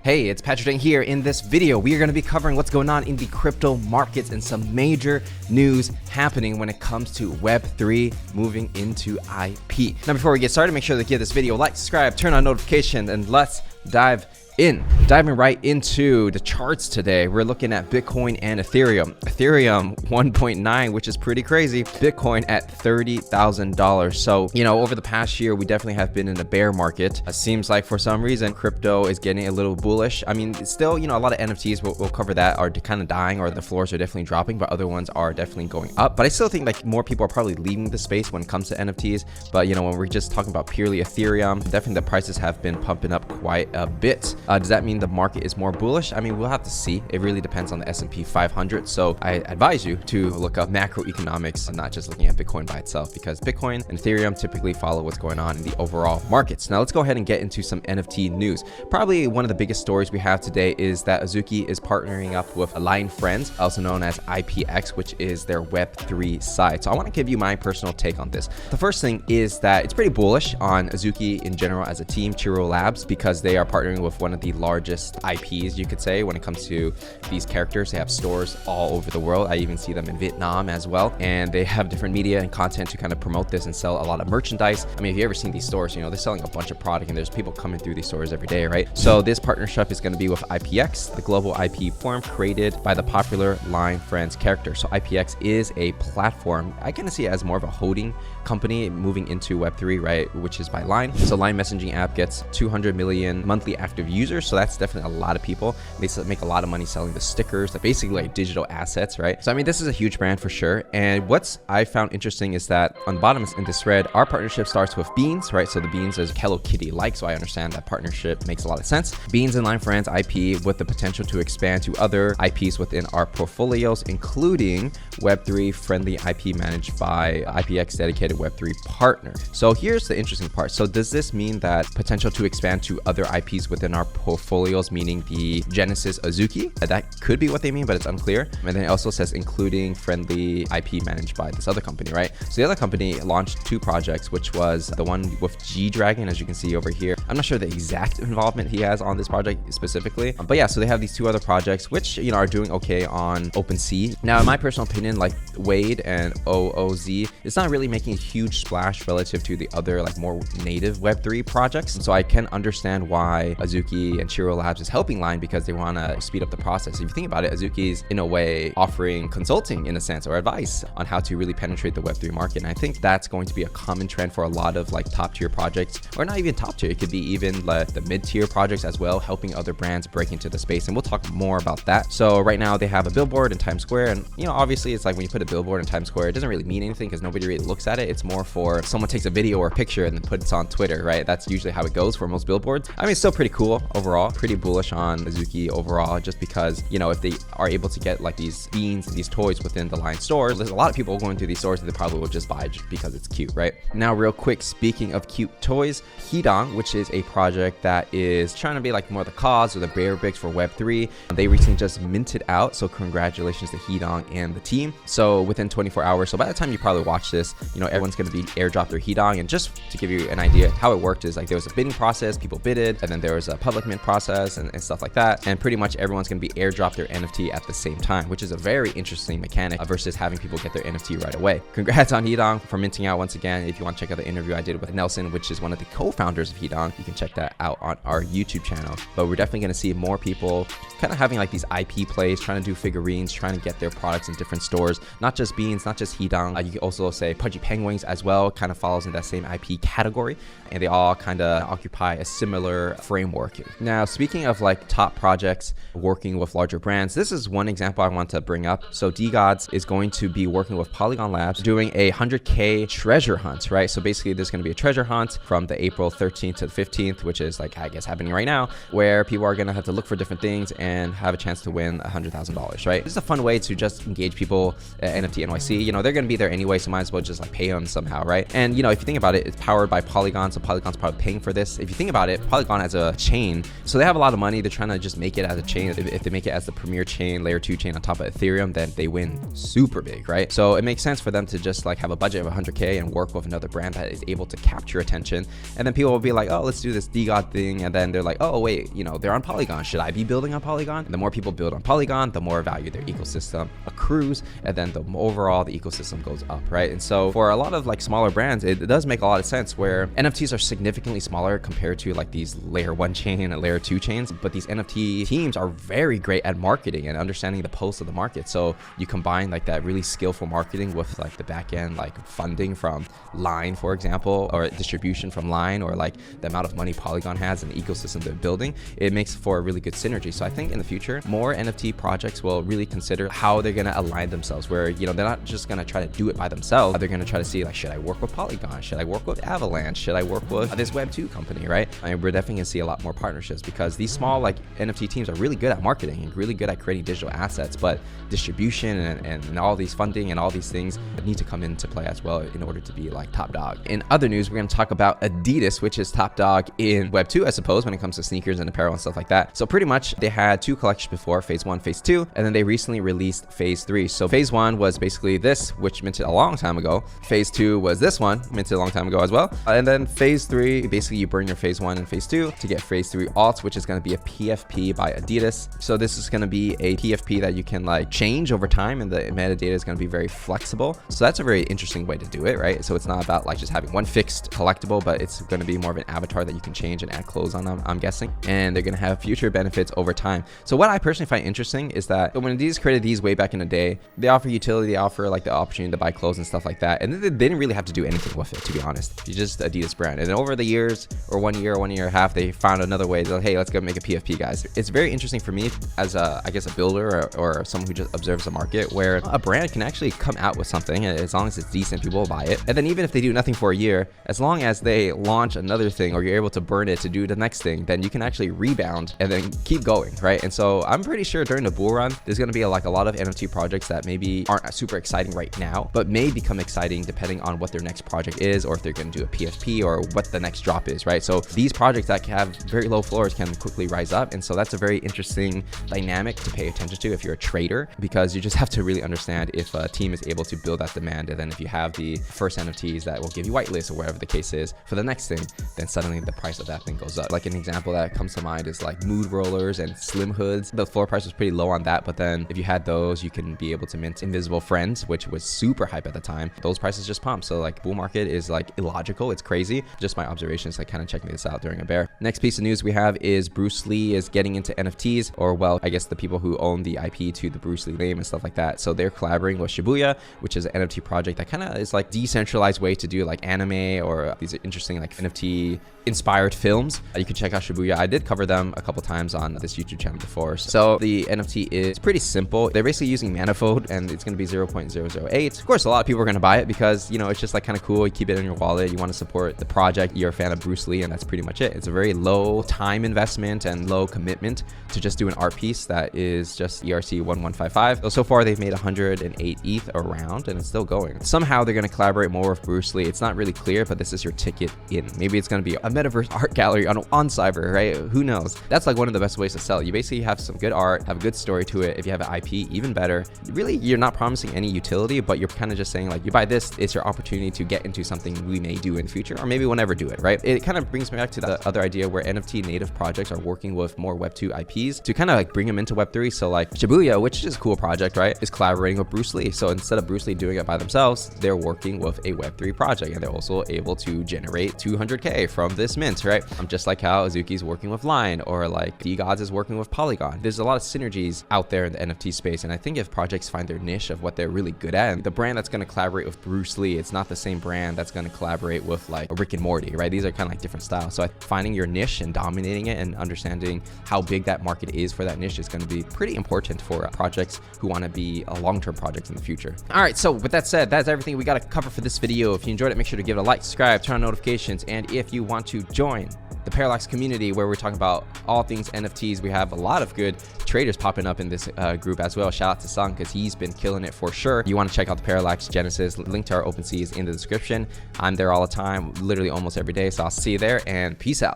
Hey, it's Patrick Dang here. In this video, we are going to be covering what's going on in the crypto markets and some major news happening when it comes to Web3 moving into IP. Now, before we get started, make sure to give this video a like, subscribe, turn on notifications, and let's dive in. Diving right into the charts today, we're looking at Bitcoin and Ethereum. Ethereum 1.9, which is pretty crazy. Bitcoin at $30,000. So, over the past year, we definitely have been in a bear market. It seems like for some reason, crypto is getting a little bullish. I mean, still, a lot of NFTs, we'll cover that, are kind of dying, or the floors are definitely dropping, but other ones are definitely going up. But I still think like more people are probably leaving the space when it comes to NFTs. But, when we're just talking about purely Ethereum, definitely the prices have been pumping up quite a bit. Does that mean the market is more bullish? I mean, we'll have to see. It really depends on the S&P 500. So I advise you to look up macroeconomics and not just looking at Bitcoin by itself, because Bitcoin and Ethereum typically follow what's going on in the overall markets. Now let's go ahead and get into some NFT news. Probably one of the biggest stories we have today is that Azuki is partnering up with Align Friends, also known as IPX, which is their Web3 side. So I want to give you my personal take on this. The first thing is that it's pretty bullish on Azuki in general as a team, Chiro Labs, because they are partnering with one of the largest IPs, you could say, when it comes to these characters. They have stores all over the world. I even see them in Vietnam as well, and they have different media and content to kind of promote this and sell a lot of merchandise. I mean, if you ever seen these stores, they're selling a bunch of product, and there's people coming through these stores every day, right? So this partnership is going to be with IPX, the global IP platform created by the popular Line Friends character. So IPX is a platform. I kind of see it as more of a holding company moving into Web3, right, which is by Line. So Line messaging app gets 200 million monthly active users, so that's definitely a lot of people. They make a lot of money selling the stickers, they're basically like digital assets, right? So I mean, this is a huge brand for sure. And what's I found interesting is that on the bottom in this thread, our partnership starts with Beanz, right? So the Beanz is Hello Kitty like, so I understand that partnership makes a lot of sense. Beanz and Line Friends IP with the potential to expand to other IPs within our portfolios, including Web3 friendly IP managed by IPX dedicated Web3 partner. So here's the interesting part. So does this mean that potential to expand to other IPs within our portfolios, meaning the Genesis Azuki? That could be what they mean, but it's unclear. And then it also says including friendly IP managed by this other company, right? So the other company launched two projects, which was the one with G-Dragon, as you can see over here. I'm not sure the exact involvement he has on this project specifically, but yeah, so they have these two other projects, which, are doing okay on Opensea. Now, in my personal opinion, like Wade and OOZ, it's not really making a huge splash relative to the other like more native Web3 projects. So I can understand why Azuki and Chiro Labs is helping Line, because they want to speed up the process. If you think about it, Azuki's in a way offering consulting in a sense, or advice on how to really penetrate the Web3 market. And I think that's going to be a common trend for a lot of like top tier projects, or not even top tier. It could be even like the mid tier projects as well, helping other brands break into the space. And we'll talk more about that. So right now they have a billboard in Times Square, and obviously it's like when you put a billboard in Times Square, it doesn't really mean anything because nobody really looks at it. It's more for someone takes a video or a picture and then puts it on Twitter, right? That's usually how it goes for most billboards. I mean, it's still pretty cool overall, pretty bullish on Azuki overall, just because, if they are able to get like these beans and these toys within the Line stores, there's a lot of people going to these stores that they probably will just buy just because it's cute, right? Now, real quick, speaking of cute toys, HeeDong, which is a project that is trying to be like more the cause or the bear bricks for Web3, they recently just minted out. So congratulations to HeeDong and the team. So within 24 hours, so by the time you probably watch this, everyone's going to be airdropped their HeeDong. And just to give you an idea, how it worked is like there was a bidding process, people bidded, and then there was a public mint process and stuff like that. And pretty much everyone's going to be airdropped their NFT at the same time, which is a very interesting mechanic versus having people get their NFT right away. Congrats on HeeDong for minting out once again. If you want to check out the interview I did with Nelson, which is one of the co-founders of HeeDong, you can check that out on our YouTube channel. But we're definitely going to see more people kind of having like these IP plays, trying to do figurines, trying to get their products in different stores, not just Beanz, not just HeeDong. You can also say Pudgy Penguins as well, kind of follows in that same IP category, and they all kind of occupy a similar framework. Now, speaking of like top projects working with larger brands, this is one example I want to bring up. So degods is going to be working with Polygon Labs doing a 100K treasure hunt, right? So basically there's going to be a treasure hunt from the April 13th to the 15th, which is like, I guess, happening right now, where people are going to have to look for different things and have a chance to win $100,000, right? This is a fun way to just engage people at NFT NYC. They're going to be there anyway, so might as well just like pay them somehow, right? And if you think about it, it's powered by Polygon, so Polygon's probably paying for this. If you think about it, Polygon as a chain chain. So they have a lot of money. They're trying to just make it as a chain. If they make it as the premier chain, layer 2 chain on top of Ethereum, then they win super big, right? So it makes sense for them to just like have a budget of 100K and work with another brand that is able to capture attention. And then people will be like, oh, let's do this degod thing. And then they're like, oh, wait, you know, they're on Polygon. Should I be building on Polygon? And the more people build on Polygon, the more value their ecosystem accrues. And then the overall the ecosystem goes up, right? And so for a lot of like smaller brands, it does make a lot of sense where NFTs are significantly smaller compared to like these layer 1 chain and layer 2 chains. But these NFT teams are very great at marketing and understanding the pulse of the market. So you combine like that really skillful marketing with like the back end, like funding from Line, for example, or distribution from Line, or like the amount of money Polygon has and the ecosystem they're building. It makes for a really good synergy. So I think in the future, more NFT projects will really consider how they're going to align themselves, where, you know, they're not just going to try to do it by themselves. They're going to try to see like, should I work with Polygon? Should I work with Avalanche? Should I work with this Web2 company, right? And we're definitely going to see a lot more partnerships, because these small like NFT teams are really good at marketing and really good at creating digital assets, but distribution and all these funding and all these things need to come into play as well in order to be like top dog. In other news, we're going to talk about Adidas, which is top dog in Web2, I suppose, when it comes to sneakers and apparel and stuff like that. So pretty much they had 2 collections before, phase 1, phase 2, and then they recently released phase 3. So phase 1 was basically this, which minted a long time ago. Phase 2 was this one, minted a long time ago as well. And then phase 3, basically you burn your phase 1 and phase 2 to get phase 3 alts, which is going to be a PFP by Adidas. So this is going to be a PFP that you can like change over time, and the metadata is going to be very flexible. So that's a very interesting way to do it, right? So it's not about like just having one fixed collectible, but it's going to be more of an avatar that you can change and add clothes on, I'm guessing. And they're going to have future benefits over time. So what I personally find interesting is that when Adidas created these way back in the day, they offer utility, they offer like the opportunity to buy clothes and stuff like that. And they didn't really have to do anything with it, to be honest. It's just Adidas brand. And then over the years, or 1 year and a half, they found another way. They're like, hey, let's go make a PFP, guys. It's very interesting for me as a, I guess, a builder or someone who just observes the market, where a brand can actually come out with something, and as long as it's decent, people will buy it. And then even if they do nothing for a year, as long as they launch another thing, or you're able to burn it to do the next thing, then you can actually rebound and then keep going, right? And so I'm pretty sure during the bull run, there's going to be like a lot of NFT projects that maybe aren't super exciting right now, but may become exciting depending on what their next project is, or if they're going to do a PFP, or what the next drop is, right? So these projects that have very low floors can quickly rise up. And so that's a very interesting dynamic to pay attention to if you're a trader, because you just have to really understand if a team is able to build that demand. And then if you have the first NFTs that will give you whitelist or whatever the case is for the next thing, then suddenly the price of that thing goes up. Like an example that comes to mind is like mood rollers and slim hoods. The floor price was pretty low on that, but then if you had those, you can be able to mint invisible friends, which was super hype at the time. Those prices just pump. So like bull market is like illogical. It's crazy. Just my observations, like kind of checking this out during a bear. Next piece of news we have is Bruce Lee is getting into NFTs, or well, I guess the people who own the IP to the Bruce Lee name and stuff like that. So they're collaborating with Shibuya, which is an NFT project that kind of is like decentralized way to do like anime, or these are interesting like NFT inspired films. You can check out Shibuya. I did cover them a couple times on this YouTube channel before. So the NFT is pretty simple. They're basically using Manifold, and it's going to be 0.008. Of course, a lot of people are going to buy it because, you know, it's just like kind of cool. You keep it in your wallet. You want to support the project. You're a fan of Bruce Lee, and that's pretty much it. It's a very low time investment and low commitment to just do an art piece that is just ERC 1155. So far, they've made 108 ETH around, and it's still going. Somehow they're going to collaborate more with Bruce Lee. It's not really clear, but this is your ticket in. Maybe it's going to be a metaverse art gallery on Cyber, right? Who knows? That's like one of the best ways to sell. You basically have some good art, have a good story to it. If you have an IP, even better. Really, you're not promising any utility, but you're kind of just saying like, you buy this, it's your opportunity to get into something we may do in future, or maybe we'll never do it, right? It kind of brings me back to the other idea where NFT native projects are working with more Web2 IPs to kind of like bring them into Web3. So like Shibuya, which is a cool project, right, is collaborating with Bruce Lee. So instead of Bruce Lee doing it by themselves, they're working with a Web3 project, and they're also able to generate 200K from this mint, right? Just like how Azuki's working with Line, or like degods is working with Polygon. There's a lot of synergies out there in the NFT space, and I think if projects find their niche of what they're really good at, and the brand that's going to collaborate with Bruce Lee, it's not the same brand that's going to collaborate with like Rick and Morty, right? These are kind of like different styles. So finding your niche and dominating it and understanding how big that market is for that niche is going to be pretty important for projects who want to be a long-term project in the future. All right, so with that said, that's everything we got to cover for this video. If you enjoyed it, make sure to give it a like, subscribe, turn on notifications, and if you want to join the Parallax community, where we're talking about all things NFTs, we have a lot of good traders popping up in this group as well. Shout out to Sung, because he's been killing it for sure. You want to check out the Parallax Genesis. Link to our Opensea is in the description. I'm there all the time, literally almost every day. So I'll see you there, and peace out.